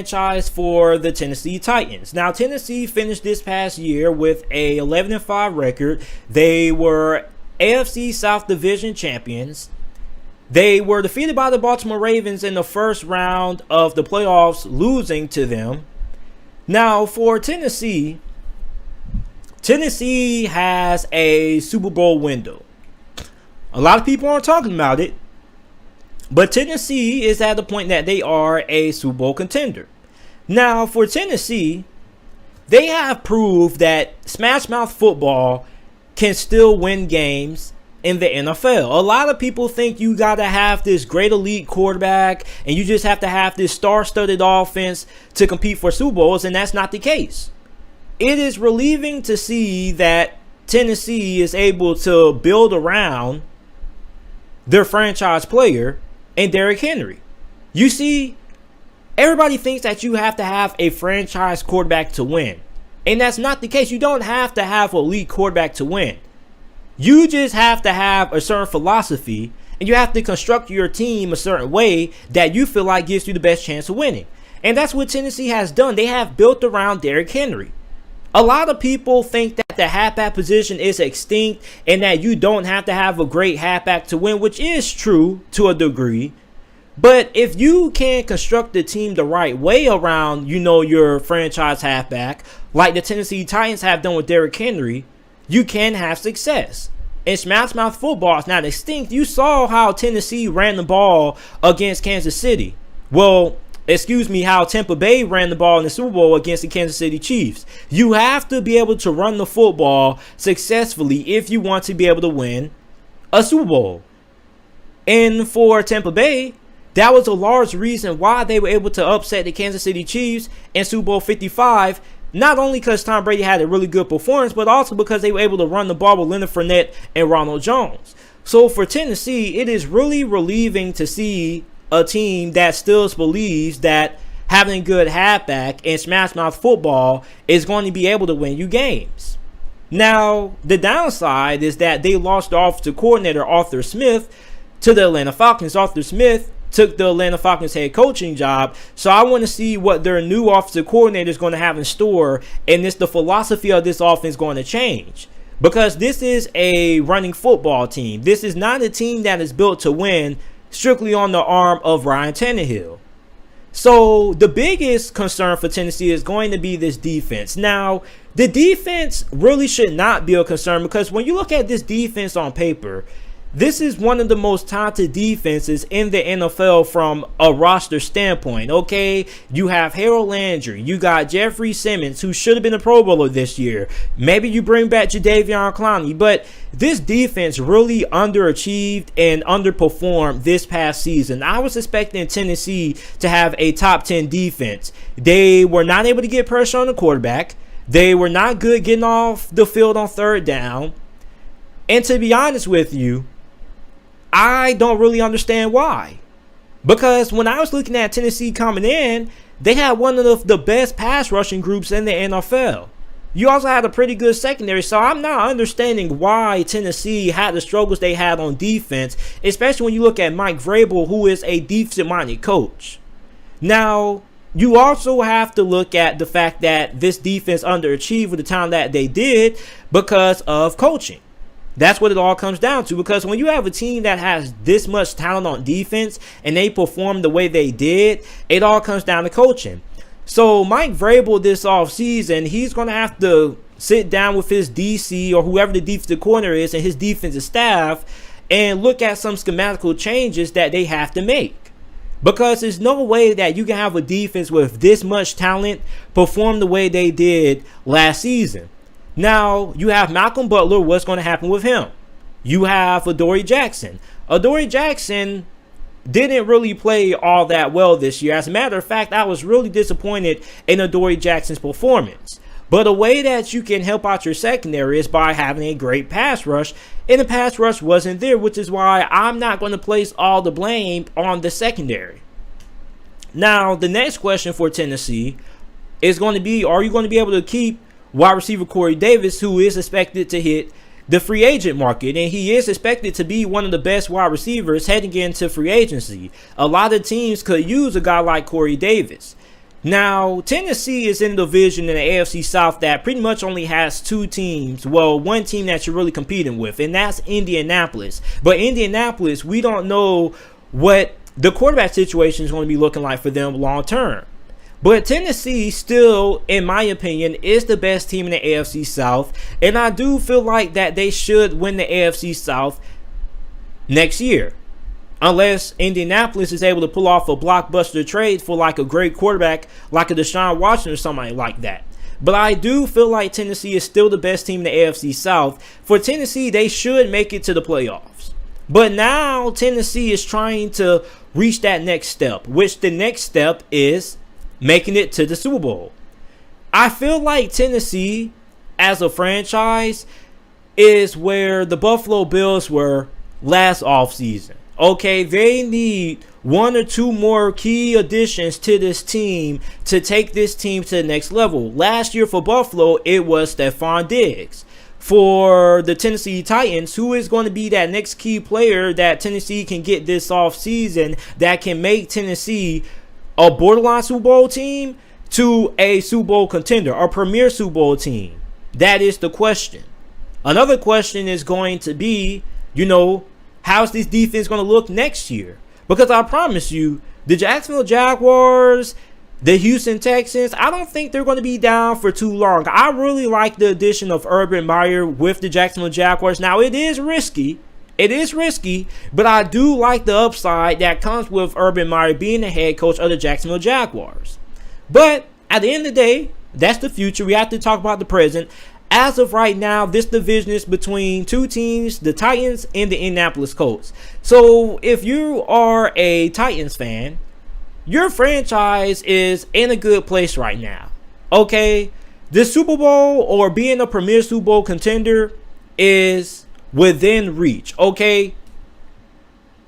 franchise for the Tennessee Titans. Now, Tennessee finished this past year with a 11-5 record. They were AFC South Division champions. They were defeated by the Baltimore Ravens in the first round of the playoffs, losing to them. Now, for Tennessee has a Super Bowl window. A lot of people aren't talking about it, but Tennessee is at the point that they are a Super Bowl contender. Now, for Tennessee, they have proved that Smash Mouth football can still win games in the NFL. A lot of people think you got to have this great elite quarterback and you just have to have this star-studded offense to compete for Super Bowls, and that's not the case. It is relieving to see that Tennessee is able to build around their franchise player and Derrick Henry. You see, everybody thinks that you have to have a franchise quarterback to win. And that's not the case. You don't have to have an elite quarterback to win. You just have to have a certain philosophy, and you have to construct your team a certain way that you feel like gives you the best chance of winning. And that's what Tennessee has done. They have built around Derrick Henry. A lot of people think that the halfback position is extinct and that you don't have to have a great halfback to win, which is true to a degree. But if you can construct the team the right way around, your franchise halfback, like the Tennessee Titans have done with Derrick Henry, you can have success. And Smash Mouth football is not extinct. You saw how Tennessee ran the ball against Kansas City. How Tampa Bay ran the ball in the Super Bowl against the Kansas City Chiefs. You have to be able to run the football successfully if you want to be able to win a Super Bowl. And for Tampa Bay, that was a large reason why they were able to upset the Kansas City Chiefs in Super Bowl 55. Not only because Tom Brady had a really good performance, but also because they were able to run the ball with Leonard Fournette and Ronald Jones. So for Tennessee, it is really relieving to see a team that still believes that having a good halfback and Smash Mouth football is going to be able to win you games. Now, the downside is that they lost the offensive coordinator, Arthur Smith, to the Atlanta Falcons. Arthur Smith took the Atlanta Falcons head coaching job. So I want to see what their new offensive coordinator is going to have in store, and the philosophy of this offense going to change. Because this is a running football team. This is not a team that is built to win strictly on the arm of Ryan Tannehill. So the biggest concern for Tennessee is going to be this defense. Now, the defense really should not be a concern, because when you look at this defense on paper, this is one of the most talented defenses in the NFL from a roster standpoint, okay? You have Harold Landry. You got Jeffrey Simmons, who should have been a Pro Bowler this year. Maybe you bring back Jadeveon Clowney. But this defense really underachieved and underperformed this past season. I was expecting Tennessee to have a top 10 defense. They were not able to get pressure on the quarterback. They were not good getting off the field on third down. And to be honest with you, I don't really understand why. Because when I was looking at Tennessee coming in, they had one of the best pass rushing groups in the NFL. You also had a pretty good secondary, so I'm not understanding why Tennessee had the struggles they had on defense, especially when you look at Mike Vrabel, who is a defensive-minded coach. Now, you also have to look at the fact that this defense underachieved with the talent that they did because of coaching. That's what it all comes down to, because when you have a team that has this much talent on defense and they perform the way they did, it all comes down to coaching. So Mike Vrabel this offseason, he's going to have to sit down with his DC or whoever the defensive coordinator is and his defensive staff and look at some schematical changes that they have to make. Because there's no way that you can have a defense with this much talent perform the way they did last season. Now, you have Malcolm Butler. What's going to happen with him? You have Adoree Jackson. Adoree Jackson didn't really play all that well this year. As a matter of fact, I was really disappointed in Adoree Jackson's performance. But a way that you can help out your secondary is by having a great pass rush. And the pass rush wasn't there, which is why I'm not going to place all the blame on the secondary. Now, the next question for Tennessee is going to be, are you going to be able to keep wide receiver Corey Davis, who is expected to hit the free agent market, and he is expected to be one of the best wide receivers heading into free agency. A lot of teams could use a guy like Corey Davis. Now, Tennessee is in the division in the AFC South that pretty much only has two teams. Well, one team that you're really competing with, and that's Indianapolis. But Indianapolis, we don't know what the quarterback situation is going to be looking like for them long term. But Tennessee still, in my opinion, is the best team in the AFC South. And I do feel like that they should win the AFC South next year. Unless Indianapolis is able to pull off a blockbuster trade for like a great quarterback like a Deshaun Watson or somebody like that. But I do feel like Tennessee is still the best team in the AFC South. For Tennessee, they should make it to the playoffs. But now Tennessee is trying to reach that next step, which the next step is making it to the Super Bowl. I feel like Tennessee as a franchise is where the Buffalo Bills were last offseason. Okay, they need one or two more key additions to this team to take this team to the next level. Last year for Buffalo, it was Stephon Diggs. For the Tennessee Titans, who is going to be that next key player that Tennessee can get this offseason that can make Tennessee a borderline Super Bowl team to a Super Bowl contender, a premier Super Bowl team? That is the question. Another question is going to be, how's this defense going to look next year? Because I promise you, the Jacksonville Jaguars, the Houston Texans, I don't think they're going to be down for too long. I really like the addition of Urban Meyer with the Jacksonville Jaguars. Now, it is risky. But I do like the upside that comes with Urban Meyer being the head coach of the Jacksonville Jaguars. But at the end of the day, that's the future. We have to talk about the present. As of right now, this division is between two teams, the Titans and the Indianapolis Colts. So if you are a Titans fan, your franchise is in a good place right now. Okay, the Super Bowl or being a premier Super Bowl contender is within reach. Okay,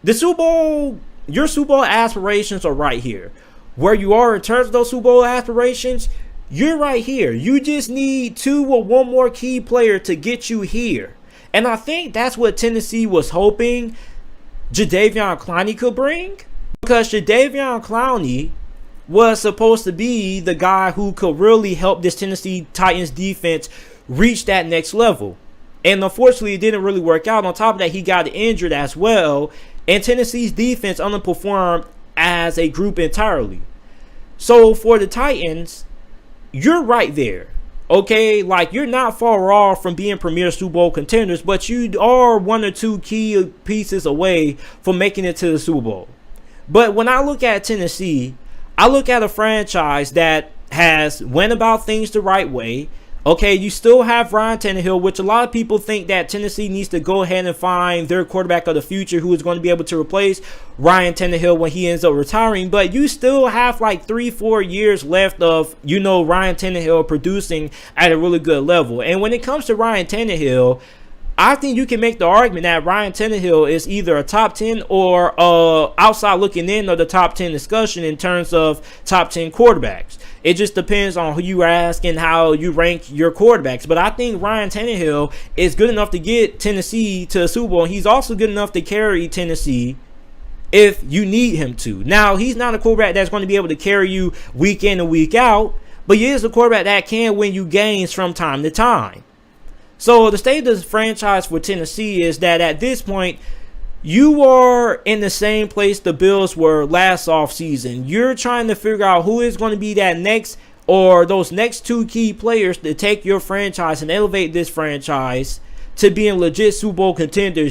the Super Bowl, your Super Bowl aspirations are right here. Where you are in terms of those Super Bowl aspirations, you're right here. You just need two or one more key player to get you here. And I think that's what Tennessee was hoping Jadeveon Clowney could bring. Because Jadeveon Clowney was supposed to be the guy who could really help this Tennessee Titans defense reach that next level. And unfortunately, it didn't really work out. On top of that, he got injured as well. And Tennessee's defense underperformed as a group entirely. So for the Titans, you're right there. Okay, like you're not far off from being premier Super Bowl contenders, but you are one or two key pieces away from making it to the Super Bowl. But when I look at Tennessee, I look at a franchise that has went about things the right way. Okay, you still have Ryan Tannehill, which a lot of people think that Tennessee needs to go ahead and find their quarterback of the future who is going to be able to replace Ryan Tannehill when he ends up retiring. But you still have like 3-4 years left of, Ryan Tannehill producing at a really good level. And when it comes to Ryan Tannehill, I think you can make the argument that Ryan Tannehill is either a top 10 or outside looking in of the top 10 discussion in terms of top 10 quarterbacks. It just depends on who you ask and how you rank your quarterbacks. But I think Ryan Tannehill is good enough to get Tennessee to a Super Bowl. He's also good enough to carry Tennessee if you need him to. Now, he's not a quarterback that's going to be able to carry you week in and week out, but he is a quarterback that can win you games from time to time. So the state of the franchise for Tennessee is that at this point, you are in the same place the Bills were last offseason. You're trying to figure out who is going to be that next or those next two key players to take your franchise and elevate this franchise to being legit Super Bowl contenders.